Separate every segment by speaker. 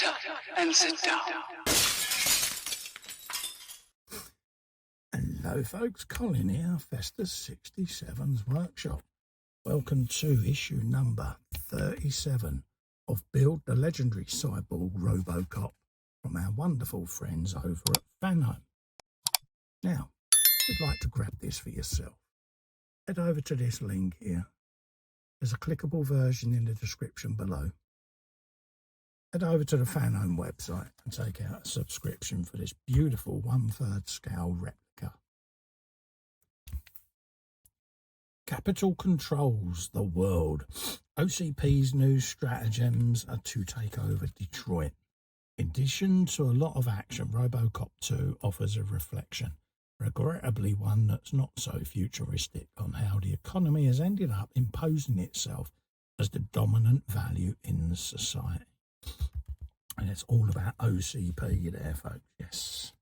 Speaker 1: up and sit down.
Speaker 2: Hello folks, Colin here, Festus 67's Workshop. Welcome to issue number 37 of Build the Legendary Cyborg ROBOCOP from our wonderful friends over at Fanhome. Now, if you'd like to grab this for yourself, head over to this link here. There's a clickable version in the description below. Head over to the Fanhome website and take out a subscription for this beautiful 1/3 scale replica. Capital controls the world. OCP's new stratagems are to take over Detroit. In addition to a lot of action, RoboCop 2 offers a reflection, regrettably one that's not so futuristic, on how the economy has ended up imposing itself as the dominant value in the society. And it's all about OCP there, folks, yes.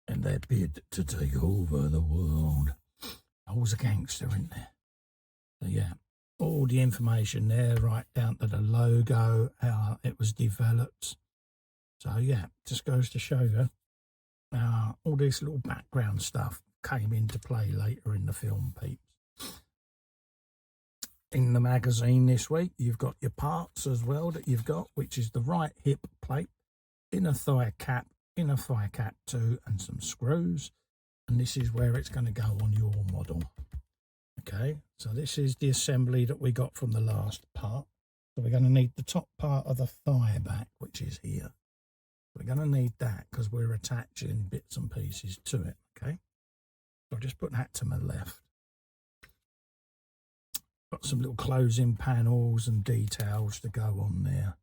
Speaker 2: And their bid to take over the world. Always a gangster, isn't there? So yeah, all the information there, right down to the logo, how it was developed. So yeah, just goes to show you all this little background stuff came into play later in the film, peeps. In the magazine this week, you've got your parts as well that you've got, which is the right hip plate, inner thigh cap 2, and some screws. And this is where it's going to go on your model. Okay, so this is the assembly that we got from the last part. So we're going to need the top part of the thigh back, which is here. We're going to need that because we're attaching bits and pieces to it, okay? So I'll just put that to my left. Got some little closing panels and details to go on there.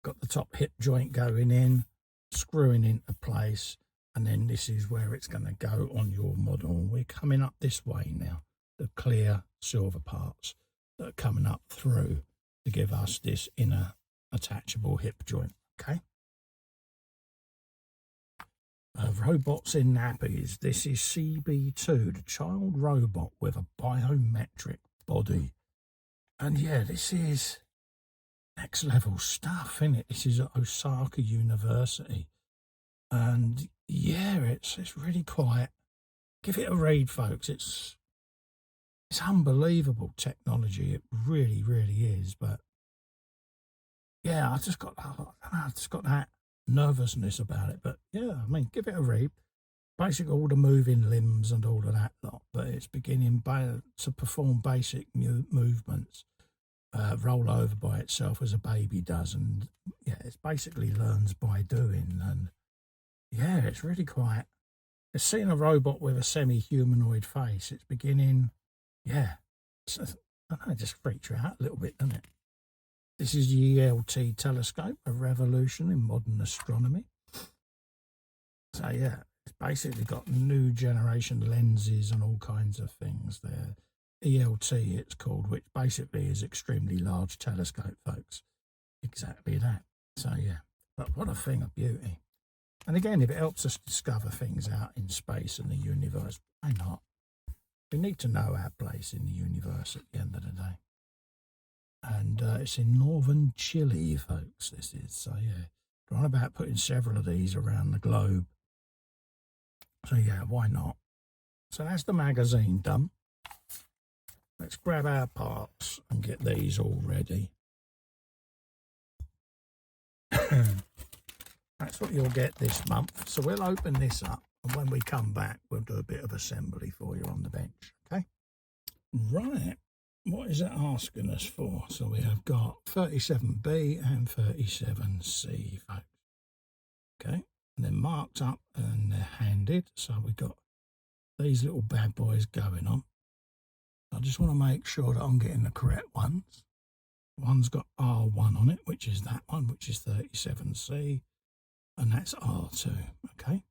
Speaker 2: Got the top hip joint going in, screwing into place, and then this is where it's going to go on your model. We're coming up this way now, the clear silver parts that are coming up through to give us this inner attachable hip joint, okay? Robots in nappies. This is CB2, the child robot with a biometric body. And yeah, this is next level stuff, isn't it? This is at Osaka University. And yeah, it's really quite, give it a read, folks. It's unbelievable technology. It really, really is. But yeah, I just got that nervousness about it. But yeah, I mean, give it a read. Basically all the moving limbs and all of that lot, but it's beginning to perform basic movements, roll over by itself as a baby does, and yeah, it basically learns by doing. And yeah, it's really quite, it's seeing a robot with a semi-humanoid face. It's beginning, yeah, I don't know, it just freaks you out a little bit, doesn't it? This is the ELT telescope, a revolution in modern astronomy. So yeah, it's basically got new generation lenses and all kinds of things there. ELT it's called, which basically is extremely large telescope, folks. Exactly that. So yeah, but what a thing of beauty. And again, if it helps us discover things out in space and the universe, why not? We need to know our place in the universe at the end of the day. And it's in northern Chile, folks, this is. So yeah, we're on about putting several of these around the globe. So yeah, why not? So that's the magazine done. Let's grab our parts and get these all ready. That's what you'll get this month. So we'll open this up, and when we come back, we'll do a bit of assembly for you on the bench, okay? Right, what is it asking us for? So we have got 37B and 37C, folks. Okay, and they're marked up and they're handed. So we've got these little bad boys going on. I just want to make sure that I'm getting the correct ones. One's got R1 on it, which is that one, which is 37C. And that's R2, okay?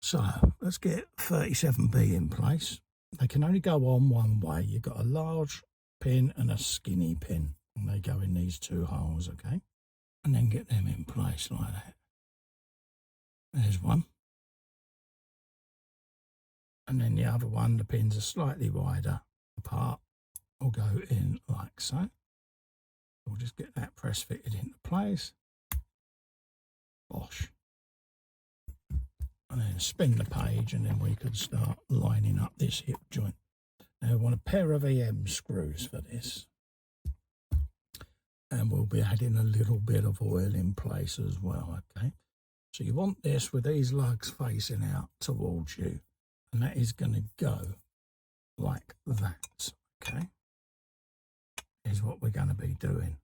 Speaker 2: So let's get 37B in place. They can only go on one way. You've got a large pin and a skinny pin, and they go in these two holes, okay? And then get them in place like that. There's one. And then the other one, the pins are slightly wider apart, will go in like so. We'll just get that press fitted into place. Bosh. And then spin the page, and then we can start lining up this hip joint. Now we want a pair of EM screws for this. And we'll be adding a little bit of oil in place as well, okay? So you want this with these lugs facing out towards you. And that is going to go like that, okay? Is what we're going to be doing.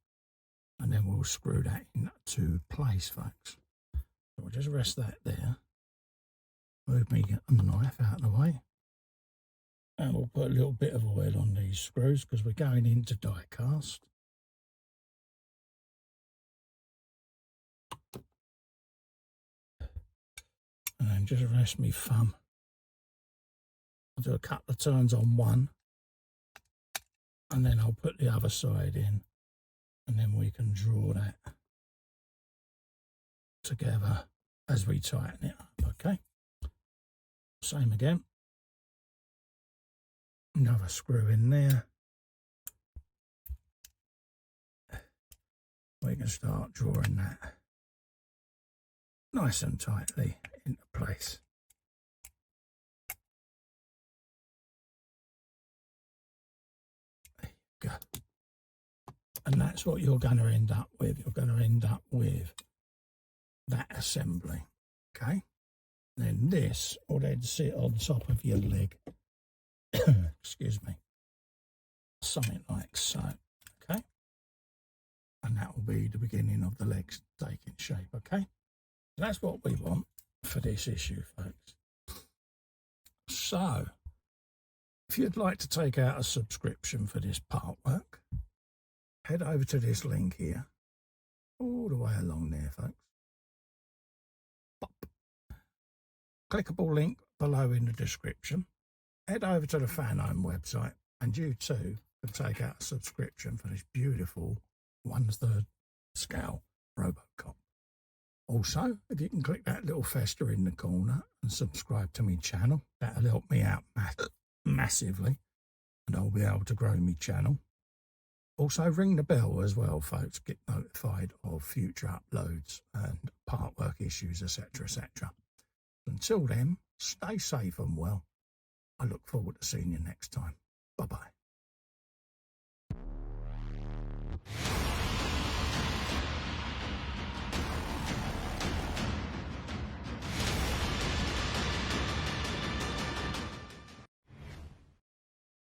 Speaker 2: And then we'll screw that into place, folks. So we'll just rest that there. Move me the knife out of the way. And we'll put a little bit of oil on these screws because we're going into die cast. And then just rest me thumb. I'll do a couple of turns on one. And then I'll put the other side in. And then we can draw that together as we tighten it up, okay? Same again. Another screw in there. We can start drawing that nice and tightly into place. There you go. And that's what you're going to end up with. You're going to end up with that assembly, okay? And then this will then sit on top of your leg. Excuse me. Something like so, okay? And that will be the beginning of the legs taking shape, okay? That's what we want for this issue, folks. So, if you'd like to take out a subscription for this Partwork, head over to this link here, all the way along there, folks. Pop. Clickable link below in the description. Head over to the Fanhome website, and you too can take out a subscription for this beautiful 1/3 scale RoboCop. Also, if you can click that little fester in the corner and subscribe to my channel, that'll help me out massively, and I'll be able to grow my channel. Also, ring the bell as well, folks. Get notified of future uploads and Partwork issues, etc., etc. Until then, stay safe and well. I look forward to seeing you next time. Bye-bye.